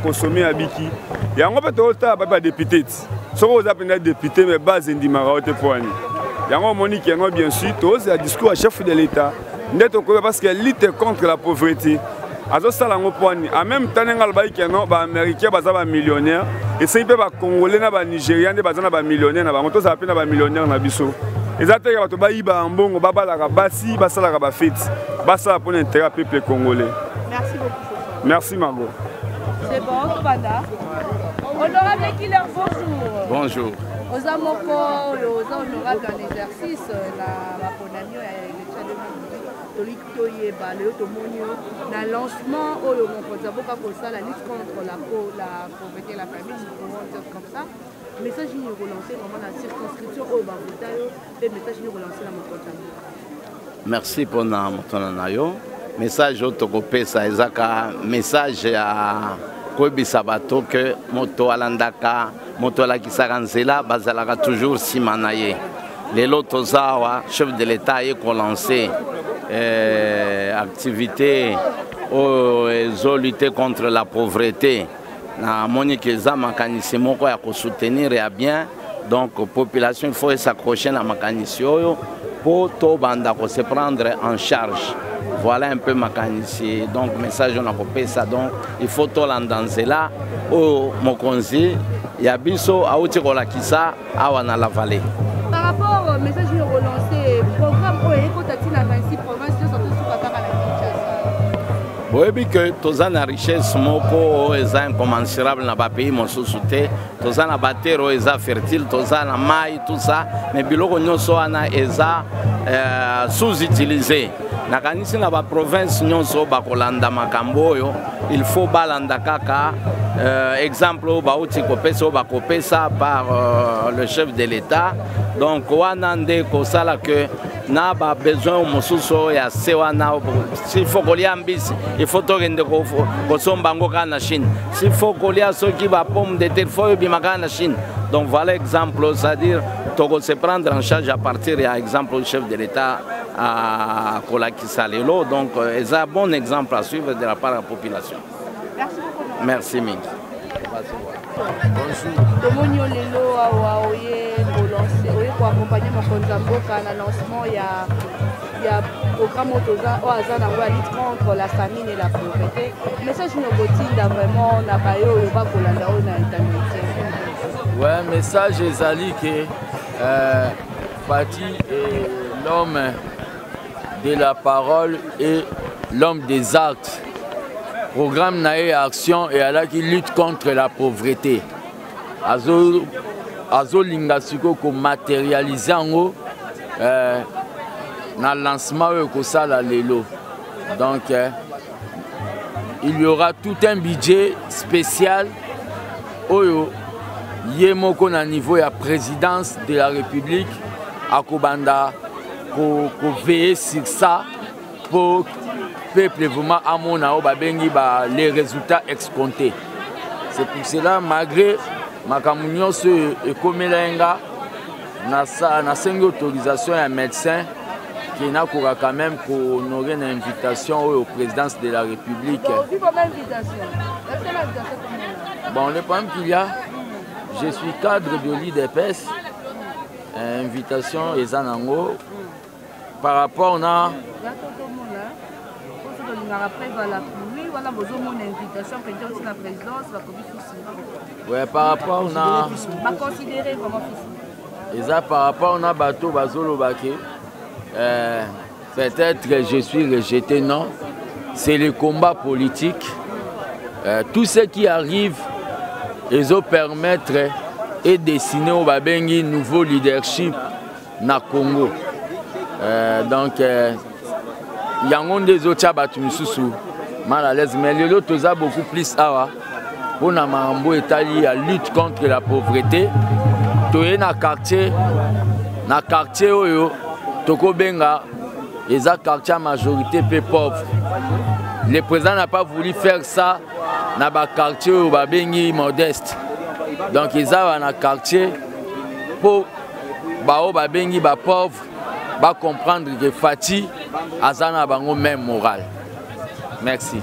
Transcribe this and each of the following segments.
consommer à Biki. Il y a un peu de député. Si vous avez député, mais base indimara pour il y a un monique qui bien sûr, c'est un discours à chef de l'État. Parce qu'elle lutte contre la pauvreté. En même temps, les Américains sont millionnaires. Et si les Congolais sont Nigériens, ils sont millionnaires. Ils sont millionnaires. Les Ateliers sont millionnaires. Bassa pour l'intérêt du peuple congolais. Merci beaucoup. Merci Margot. C'est bon, Banda. Honorable Killer, bonjour. Bonjour. Aux amokos, aux honorables dans l'exercice, la Ponamio et l'élection de le lancement où la lutte contre la pauvreté et la famine, comme ça. Le message est relancé dans la circonscription au Baboutayo et le message est relancé dans mon côté. Merci pour notre message autocopé, message à Kobi Sabato que moto alandaka moto la kisaranzela bazalaka toujours simanaye. Les lotozawa chef de l'État est lancé activité aux lutter contre la pauvreté. Na monique za makanisi moko ya ko soutenir ya bien donc population il faut s'accrocher na makanisi oyo pour to banda ko se prendre en charge. Voilà un peu makanisi donc message on a coupé ça donc il faut to landanzela au mokonzi ya biso auti ko la kisa awa na la vallée. Par rapport au message relancé programme o ekotati na 26 provinces de santé sous kaka la Kinshasa. Oui, que tous la richesse moko est incommensurable dans les pays mosusu te, tous la batero est fertile, tous la maille tout ça, mais biloko nyonso ana eza sous-utilisé. Na kanisi na ba province nyonso bakolanda makambo oyo, il faut balanda kaka exemple bauti kopesa bakopesa par le chef de l'État. Donc wana nde kosala que na ba besoin mosusu ya sewana s'il faut kolia mbisi il faut tokende ko somba ngo kana Chine s'il faut kolia soki ba pomme de terre faut bimaka na Chine. Donc voilà exemple, c'est-à-dire toko se prendre en charge à partir ya exemple du chef de l'État à Kolakisa Lelo. Donc c'est un bon exemple à suivre de la part de la population. Merci beaucoup. Merci Ming. Bonjour. Lelo pour accompagner mon Konzamboka dans le lancement, il y a programme Otoza au hasard dans la lutte contre la famine et la pauvreté. Le message nous vraiment n'a pas eu le bas pour la ouais, message est que Fati est l'homme de la parole et l'homme des actes. Programme Naé Action et là qui lutte contre la pauvreté. Azo Lingasiko ko matérialiser en haut dans le lancement ko sala lelo. Donc il y aura tout un budget spécial oyo yemoko na niveau ya présidence de la République à Kobanda ko veiller sur ça pour peuple vraiment à mon babengi ba les résultats escomptés. C'est pour cela malgré makamunyo se ekomelenga na sengi autorisation à médecin qui n'a quand même pour honorer une invitation au présidence de la République. Bon, le problème qu'il y a, je suis cadre de l'IDPS, invitation et Zanango par rapport à voilà, vous avez une invitation pour la présidence, la commission. Ouais, par rapport on a. Va considérer vraiment Et ça, par rapport on a bateau Bazolo Baké. Peut-être que je suis rejeté, non. C'est le combat politique. Tout ce qui arrive, ils ont permettre et dessiner au Babengi nouveau leadership na Congo. Donc, il y a des autres qui mal à l'aise, mais les autres ont beaucoup plus à pour la lutte contre la pauvreté. Dans le quartier, Toko Benga, les quartiers majorité peu pauvres. Le président n'a pas voulu faire ça dans le quartier modeste. Donc, ils ont un quartier pour les pauvres comprendre que Fatih a un même moral. Merci.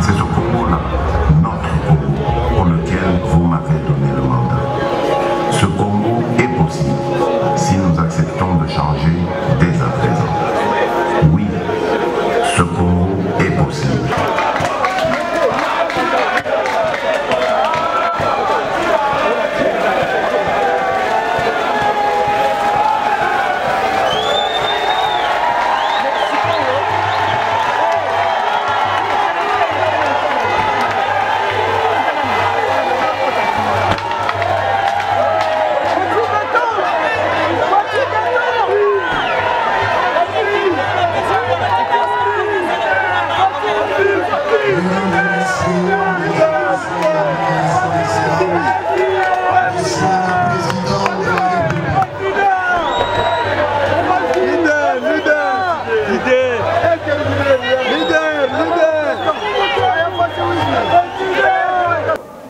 C'est ce Congo-là, notre Congo, pour lequel vous m'avez donné le mandat. Ce Congo est possible si nous acceptons de changer dès à présent. Oui, ce Congo est possible.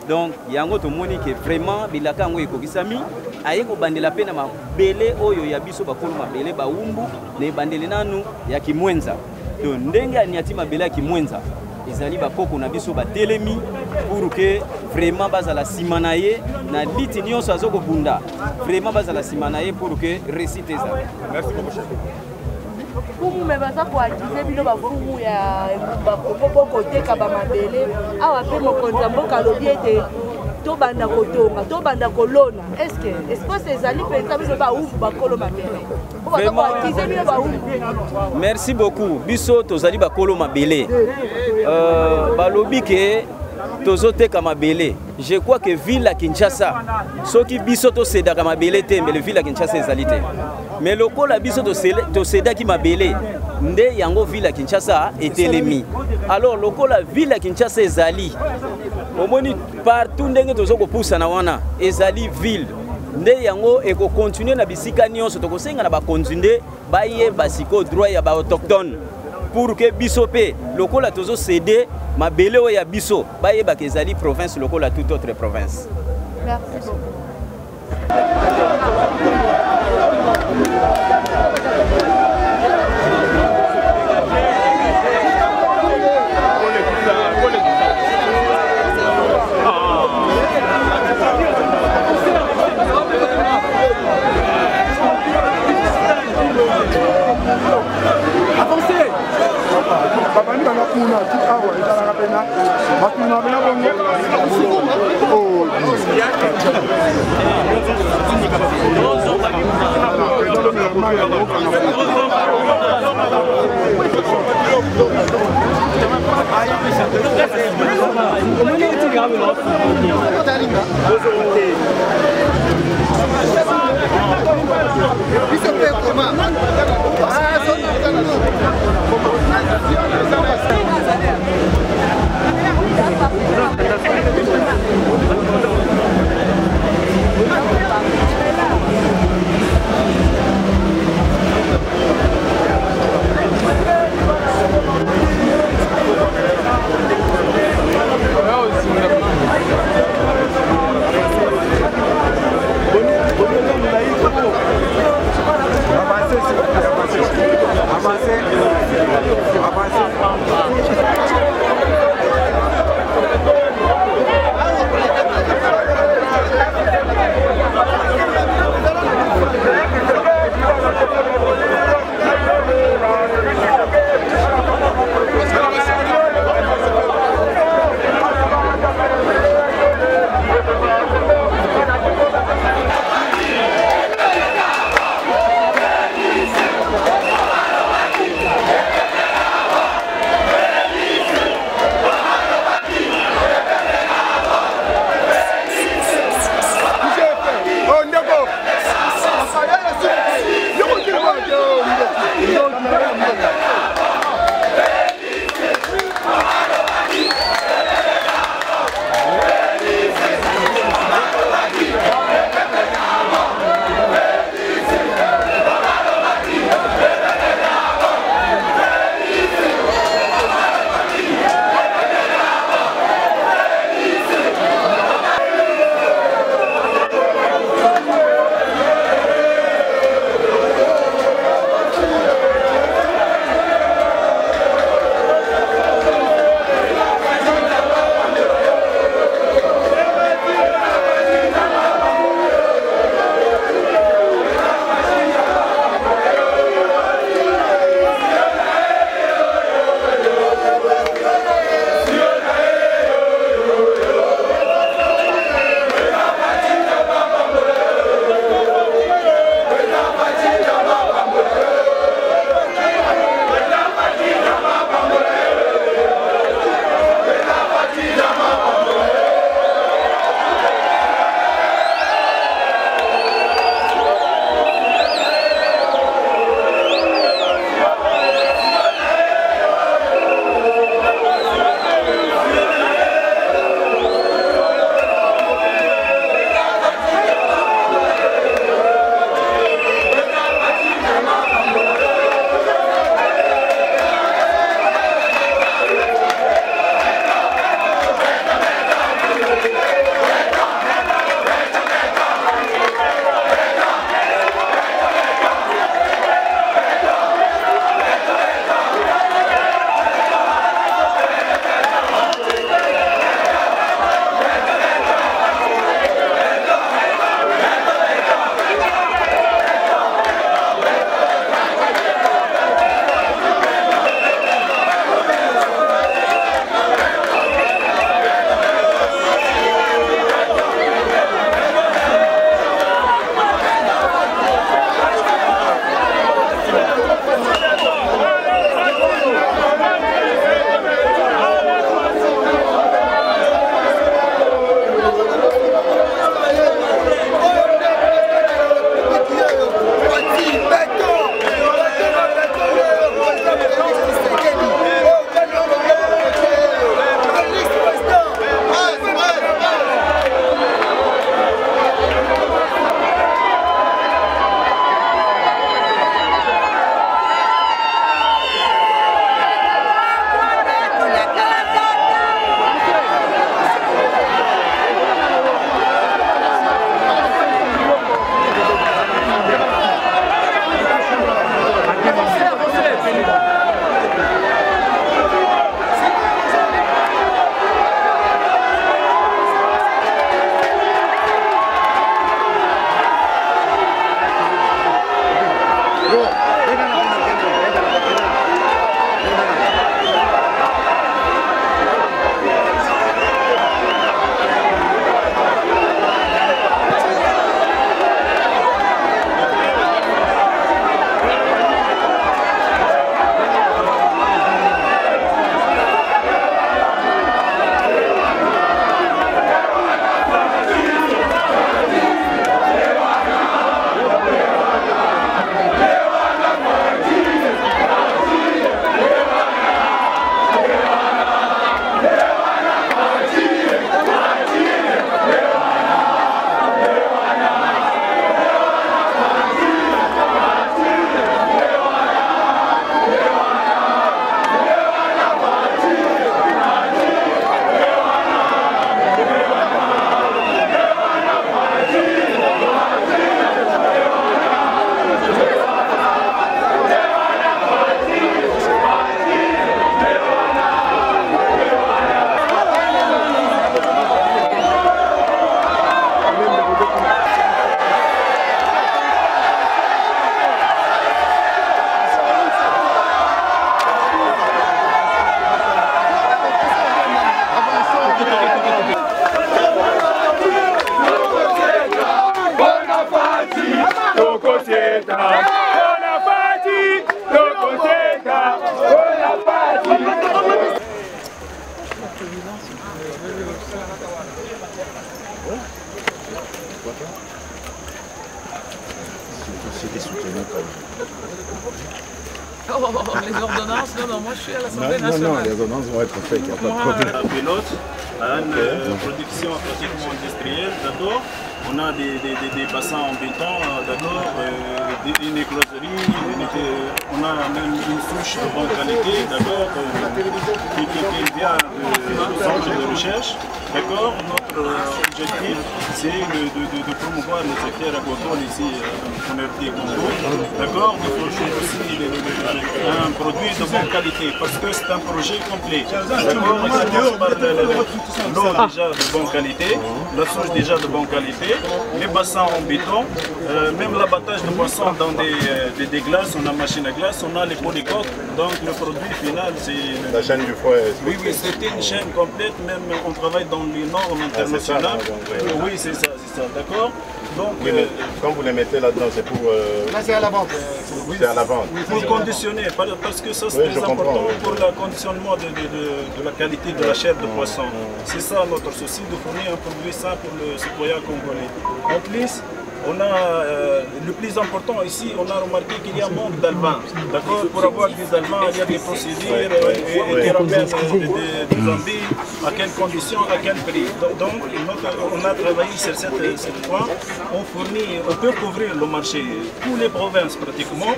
Donc, yango to moni que vraiment bilaka ngo ekokisami aye ko bandela pena mabele oyo ya biso bakolo mabele ba umbu ne bandele nanu ya kimwenza. Donc ndenge aniati mabele ya kimwenza ezali bakoko na biso ba telemi pour que vraiment bazala simanaye na liti nyonso azoko bunda. Vraiment bazala simanaye pour que récite ça. Merci beaucoup chef. Fumu mebaza ko akize bino ba fumu ya ba Congo côté ka ba mabele awa pe mokonza mboka lobi ete to banda kotonga to banda kolona est-ce que espace ezali penza biso ba umbu ba kolo mabele ko akize bino ba umbu. Merci beaucoup biso tozali ba kolo mabele balobi ke tozoteka mabele. Je crois que ville à Kinshasa soki biso to seda ka mabele te mais le ville à Kinshasa ezali te. Mais lokola biso to seda ki mabele nde yango ville à Kinshasa etelemi. Alors lokola ville à Kinshasa ezali omoni partout ndenge tozoko poussa na wana ezali ville nde yango eko continuer na bisika nyonso to kosenga na ba continuer baye basiko droit ya ba autochtone pour que biso pe lokola tozo céder mabele o ya biso baye ba kezali province lokola toute autre province. Merci beaucoup. babandi bana kuna ti awa ezalaka pena bakuna bena bongo Avancez. société soutenue comme... Oh, les ordonnances, non, moi je suis à l'Assemblée nationale. Non, les ordonnances vont être faites, il n'y a pas de problème. La pilote a une production pratiquement industrielle, d'accord. On a des bassins en béton, d'accord, une écloserie, on a même une souche de bonne qualité, d'accord, qui vient du centre de recherche, d'accord. Notre objectif, c'est de promouvoir le secteur agricole ici en RD Congo, d'accord, de fournir aussi un produit de bonne qualité, parce que c'est un projet complet, d'accord. On commence par l'eau déjà de bonne qualité, la souche déjà de bonne qualité, les bassins en béton, même l'abattage de poissons dans des glaces, on a machine à glace, on a les pots de coque, donc le produit final c'est... La chaîne du froid. Oui, c'est une chaîne complète, même on travaille dans les normes internationales. Oui, c'est ça, d'accord. Donc, oui, mais quand vous les mettez là-dedans, c'est pour... Là, c'est à la vente. C'est à la vente. Pour conditionner, parce que ça c'est très important pour le conditionnement de la qualité de la chair de poisson. C'est ça notre souci, de fournir un produit sain pour le citoyen congolais. En plus, on a le plus important ici, on a remarqué qu'il y a un manque d'alevins. D'accord, pour avoir des alevins, il y a des procédures et des rappels de zombies, à quelles conditions, à quel prix. Donc, on a travaillé sur cette point. On peut couvrir le marché, toutes les provinces pratiquement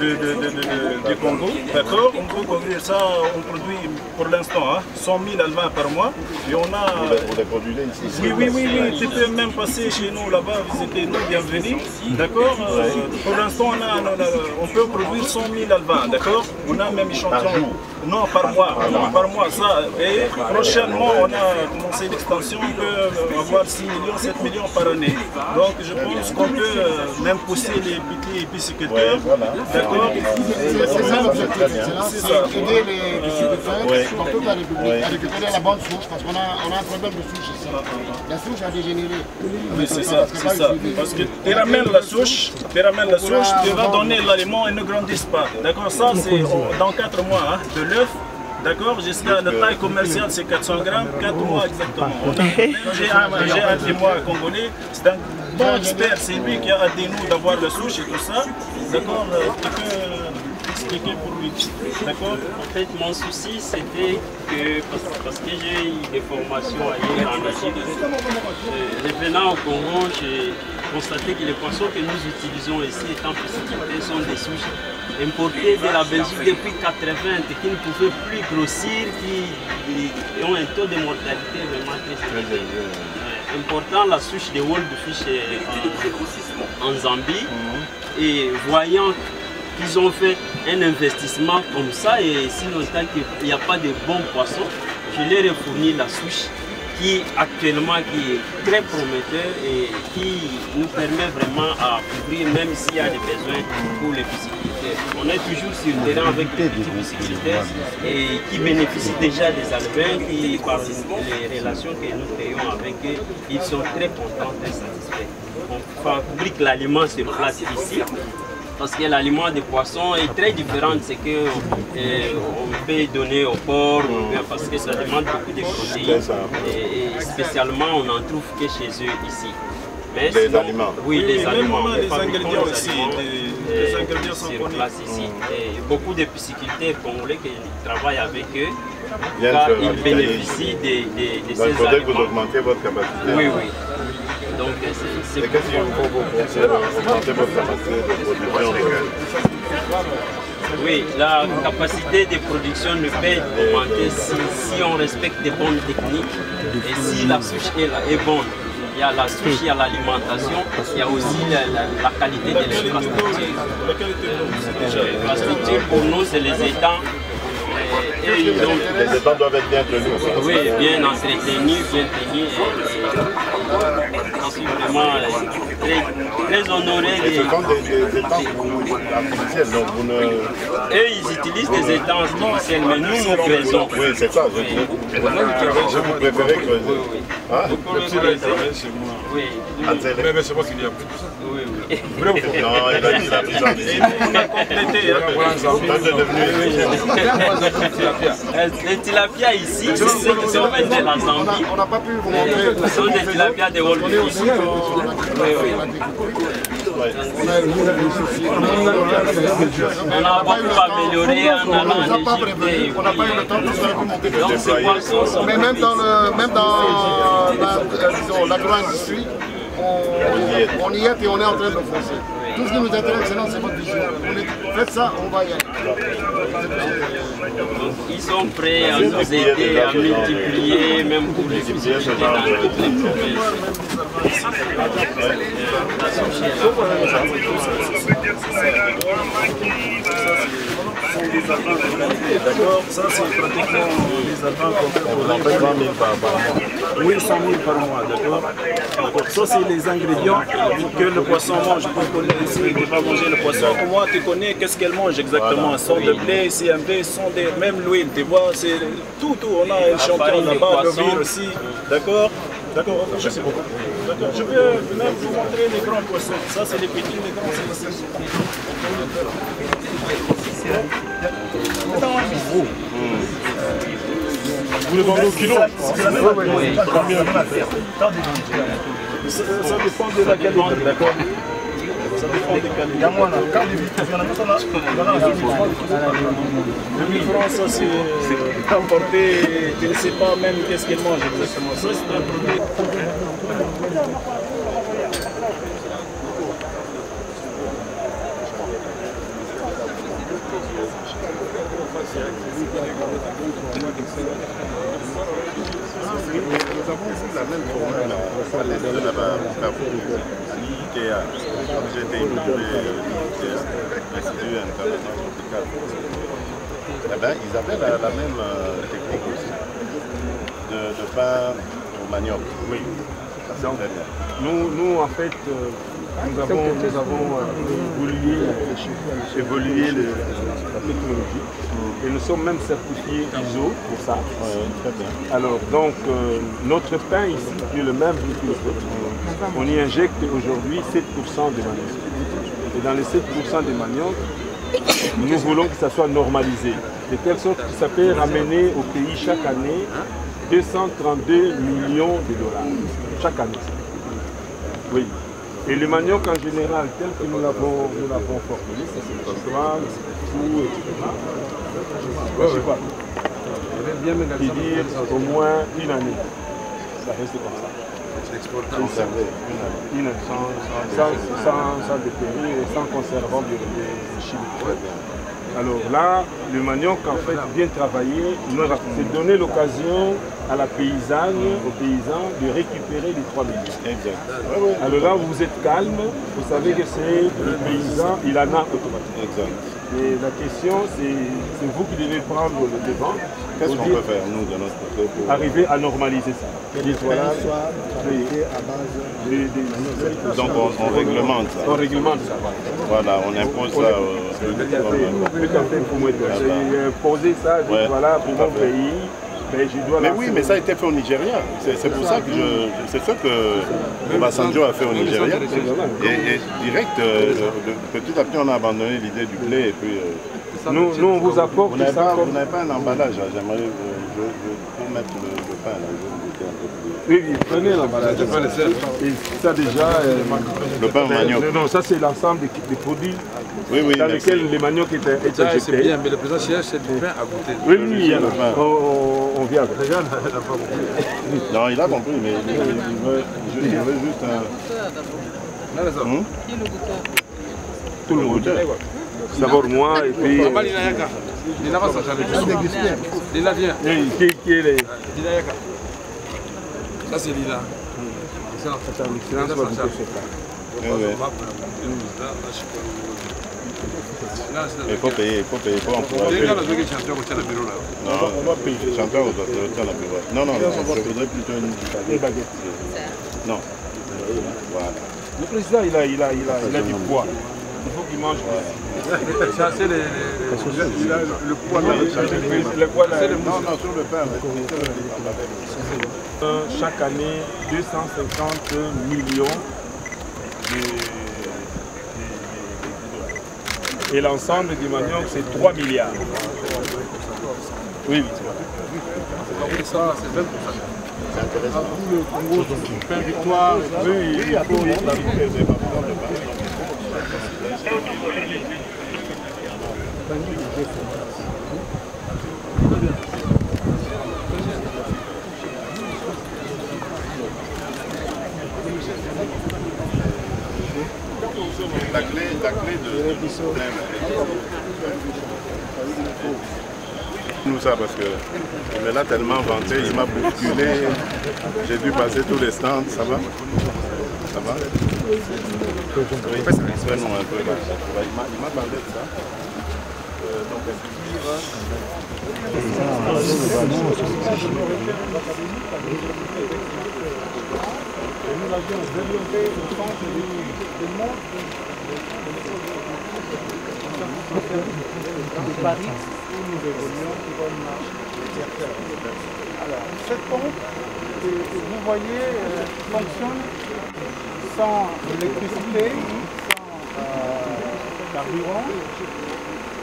du Congo. D'accord, on peut couvrir ça, on produit pour l'instant 100 000 alevins par mois. Et on a... Vous les produisez ici? Oui, tu peux même passer chez nous là-bas, visiter nous. Bienvenue, d'accord. Pour l'instant, on peut produire 100 000 alevins, d'accord. On a même échantillon. Non, par mois, ça. Et prochainement, on a commencé l'extension, on peut avoir 6 millions, 7 millions par année. Donc, je pense qu'on peut même pousser les petits pisciculteurs, d'accord. C'est ça l'objectif, c'est aider les pisciculteurs, surtout à récupérer la bonne souche, parce qu'on a un problème de souche ici. La souche a dégénéré. Oui, c'est ça. Parce que tu ramènes la souche, tu vas donner l'aliment et ne grandissent pas. D'accord, ça c'est dans 4 mois de l'œuf. D'accord, jusqu'à la taille commerciale c'est 400 grammes, 4 mois exactement. J'ai un témoin congolais, c'est un bon expert, c'est lui qui a aidé nous d'avoir la souche et tout ça. D'accord, tu peux expliquer pour lui. D'accord. En fait, mon souci c'était que, parce que j'ai eu des formations ailleurs en Asie, revenant au Congo, j'ai constaté que les poissons que nous utilisons ici, étant piscicultés, sont des souches importées de la Belgique depuis 80 et qui ne pouvaient plus grossir, qui ont un taux de mortalité vraiment très élevé. Important la souche de Wolffish en Zambie, et voyant qu'ils ont fait un investissement comme ça, et si longtemps qu'il n'y a pas de bons poissons, je leur ai fourni la souche qui actuellement qui est très prometteur et qui nous permet vraiment à couvrir même s'il y a des besoins pour les pisciculteurs. On est toujours sur le terrain avec les petits pisciculteurs et qui bénéficient déjà des alevins, qui par les relations que nous créons avec eux, ils sont très contents, très satisfaits. On fabrique l'aliment sur place ici, parce que l'aliment des poissons est très différent de ce qu'on peut donner au porc, parce que ça demande beaucoup de protéines, et spécialement on n'en trouve que chez eux ici. Mais les sinon, aliments. Oui, les aliments. On a les ingrédients aussi, les ingrédients sont sur place ici. Et beaucoup de pisciculteurs congolais qui travaillent avec eux, ils bénéficient de ces aliments. Il faudrait que vous augmentiez votre capacité. Oui. Donc c'est qu'est-ce qu'il vous faut pour augmenter votre capacité de production? Oui, la capacité de production ne peut augmenter si on respecte des bonnes techniques et si la souche est bonne. Il y a la souche, il y a l'alimentation, il y a aussi la qualité de l'infrastructure. L'infrastructure pour nous, c'est les étangs. Les étangs doivent être bien tenus. Oui, bien entretenus, bien tenus. Je suis vraiment très honoré. Et ce sont des étangs artificiels, donc vous ne... Eux, ils utilisent des étangs artificiels, mais nous creusons. Oui, c'est ça. Je vous préférais creuser. Oui. Mais c'est moi qui l'ai appris. Oui. Non, il a dit la plus et nous, on a complété. Les tilapia ici, c'est ceux qui sont venus de la Zambie. On n'a pas pu vous montrer. Ce sont des tilapia de Wolffish. Oui. On a beaucoup amélioré en allant en Égypte. On n'a pas eu le temps de faire monter le déployer. Mais même dans la grande industrie, on y est et on est en train de foncer. Tout ce qui nous intéresse, c'est votre vision. Faites ça, on va y aller. Ils sont prêts à nous aider à multiplier, même pour les sociétés dans toutes les provinces. D'accord, ça c'est pratiquement les Allemands qu'on fait 100 000 par mois. Oui, 100 000 par mois, d'accord. Ça c'est les ingrédients que le poisson mange. Tu connais ici, tu ne peux pas manger le poisson. Moi, tu connais qu'est-ce qu'elle mange exactement. Son de blé, CMV, même l'huile, tu vois, c'est tout. On a un champion là-bas, le vire aussi, d'accord. D'accord, je sais beaucoup. D'accord, je vais même vous montrer les grands poissons. Ça c'est les petits, les grands c'est ici. Vous le vendez au kilo? Ça dépend de la qualité, d'accord? Ça dépend des qualités. 2000 francs, ça c'est emporté, tu ne sais pas même qu'est-ce qu'elle mange exactement. Ça c'est un produit. Nous avons vu la même formule de la IKEA. Quand j'étais inauguré l'Institut international tropical, ils avaient la même technique aussi de pain au manioc. Oui. Donc, nous en fait, nous avons évolué la technologie et nous sommes même certifiés ISO pour ça. Très bien. Alors donc notre pain ici, qui est le même que le on y injecte aujourd'hui 7% de manioc. Et dans les 7% de manioc, nous voulons que ça soit normalisé, de telle sorte que ça peut ramener au pays chaque année 232 millions de dollars. Chaque année. Oui. Et le manioc en général, tel que nous l'avons formulé, ça c'est le choix, tout, etc. Je sais pas. Qui dire au moins une année. Ça reste comme ça. Une année. Sans dépérir et sans conservant de chimiques. Alors là, le manioc en fait bien travaillé, c'est donner l'occasion à la paysanne, aux paysans de récupérer les 3 millions. Exact. Alors là, vous êtes calme, vous savez que c'est le paysan, il en a automatiquement. Exact. Et la question, c'est vous qui devez prendre le devant. Qu'est-ce qu'on peut faire, nous, de notre côté, pour arriver à normaliser ça? Que les voilà, soit fabriqués à base donc on réglemente ça. On réglemente ça. Voilà, on impose ça. Tout à fait, pour moi. J'ai imposé ça, voilà, pour mon pays. Mais oui, mais ça a été fait au Nigeria. C'est pour ça que c'est ça que Obasanjo a fait au Nigeria. Et direct, petit à petit, on a abandonné l'idée du blé. Et puis, nous, on vous apporte. Vous n'avez pas un emballage. J'aimerais pour mettre le pain là. Oui, prenez l'emballage. Et ça déjà. Le pain au manioc. Non, ça c'est l'ensemble des produits. Oui, dans lesquels les manioc étaient injectés. C'est bien, mais le président cherche c'est du pain à goûter. Oui, il y a le pain. On vient avec. Non, il a compris, mais il veut juste un... Tout le monde. D'abord moi et puis... Lila vient. Qui est les... Ça c'est Lila. Il faut payer, il faut encourager. Non, on va payer. Chanteur, on doit faire la bureau. Non, je voudrais plutôt une baguette. Non. Voilà. Le président, il a du poids. Il faut qu'il mange. Ça, c'est le poids. Non, sur le pain. Chaque année, 250 millions de... Et l'ensemble du manioc, c'est 3 milliards. Oui, ça, c'est 20%. C'est intéressant. Le Congo, pain victoire. Oui, il faut La clé de problème. Nous ça parce que il me l'a tellement vanté, il m'a bousculé, j'ai dû passer tous les stands, ça va? Ça va? Oui, fais-nous un peu là. Il m'a parlé de ça. Nous avions développé le centre de monde de Paris où nous évoluons comme directeur. Alors, cette pompe que vous voyez fonctionne sans électricité, sans carburant,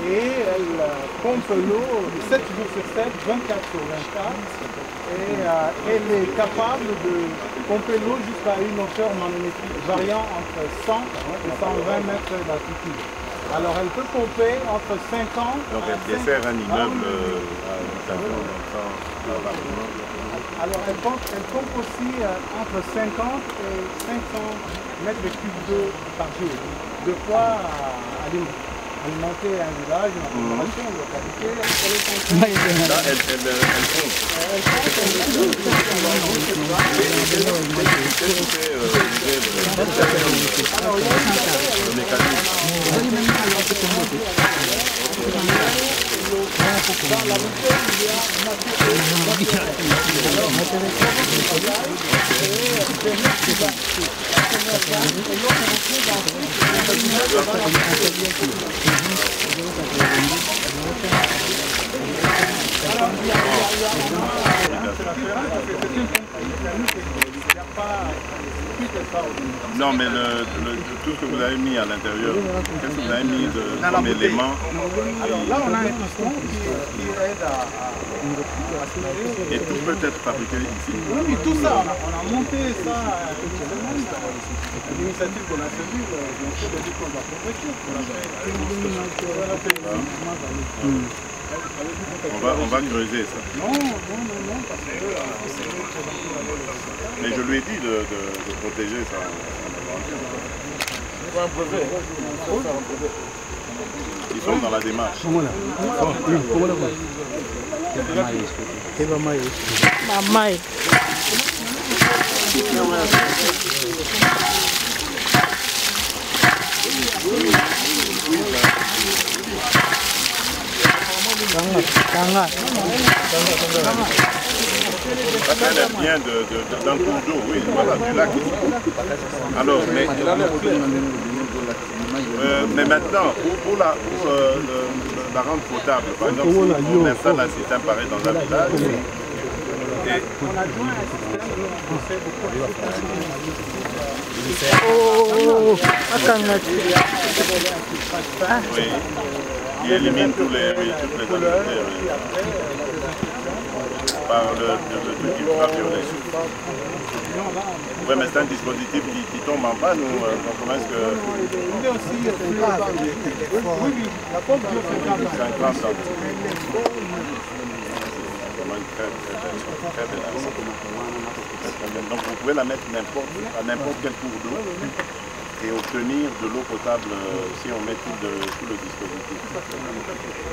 et elle pompe l'eau 7 jours sur 7, 24 sur 24. Et elle est capable de pomper l'eau jusqu'à une hauteur manométrique variant entre 100 et 120 mètres d'altitude. Alors elle peut pomper entre 50... Donc elle dessert un immeuble Alors elle pompe aussi entre 50 et 500 mètres cubes d'eau par jour. De quoi alimenter un village, une population, une localité. Là, elle pompe. Non, mais tout ce que vous avez mis à l'intérieur, qu'est-ce que vous avez mis comme élément? Alors là, on a un piston qui aide à... Et tout peut être fabriqué ici? Oui, tout ça, on a monté ça l'initiative de la cellule, bien sûr, de lutte contre la pauvreté. On va creuser ça. Non, parce que... Mais je lui ai dit de protéger ça. Ils sont dans la démarche. Ça a l'air bien d'un cours d'eau, oui, voilà, du lac. Alors, mais maintenant, pour la rendre potable, par exemple, si on installe un système pareil dans un village, on a joint un système de sait oui, qui élimine toutes les activités par le type ultraviolet. Oui, mais c'est un dispositif qui tombe en panne ou comment est-ce que... Il est aussi... Oui, la pompe dure 50 ans. Donc vous pouvez la mettre à n'importe quel cours d'eau et obtenir de l'eau potable si on met tout le dispositif.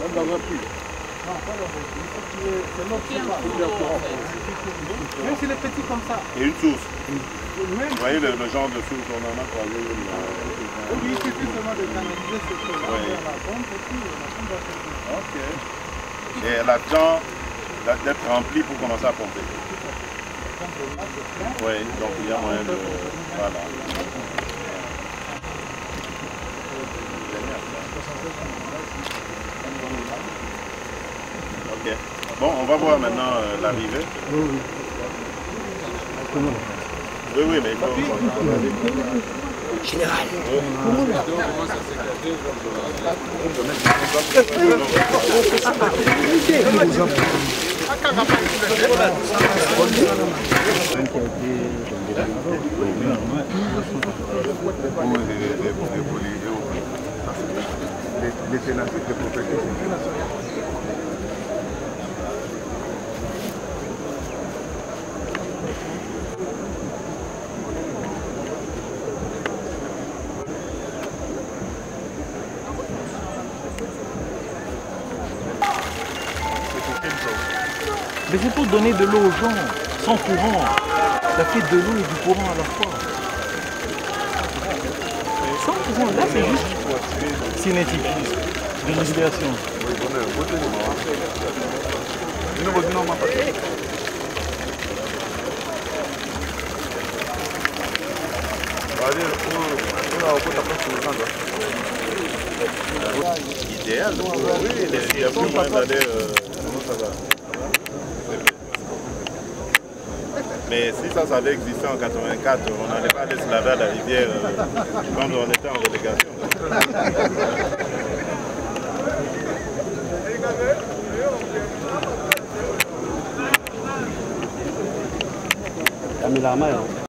On n'en a plus. Non, pas le c'est l'eau qui même s'il est petit comme ça. Et une source. Vous voyez le genre de source qu'on en a croisé. Oui, il suffit seulement de canaliser ce que vers la pompe et puis la pompe va faire. Ok. Et elle attend d'être remplie pour commencer à pomper. Oui, donc il y a moyen de... Voilà. Ok. Bon, on va voir maintenant l'arrivée. Oui, mais il faut... Général. Pour évoluer les thématiques de propriété. Mais c'est pour donner de l'eau aux gens, sans courant. Ça fait de l'eau et du courant à la fois. Sans courant, là c'est juste cinétique, de respiration. Idéal, oui, il y a plus moyen d'aller. Mais si ça avait existé en 84, on n'allait pas aller se laver à la rivière quand on était en relégation. Camila Amaya.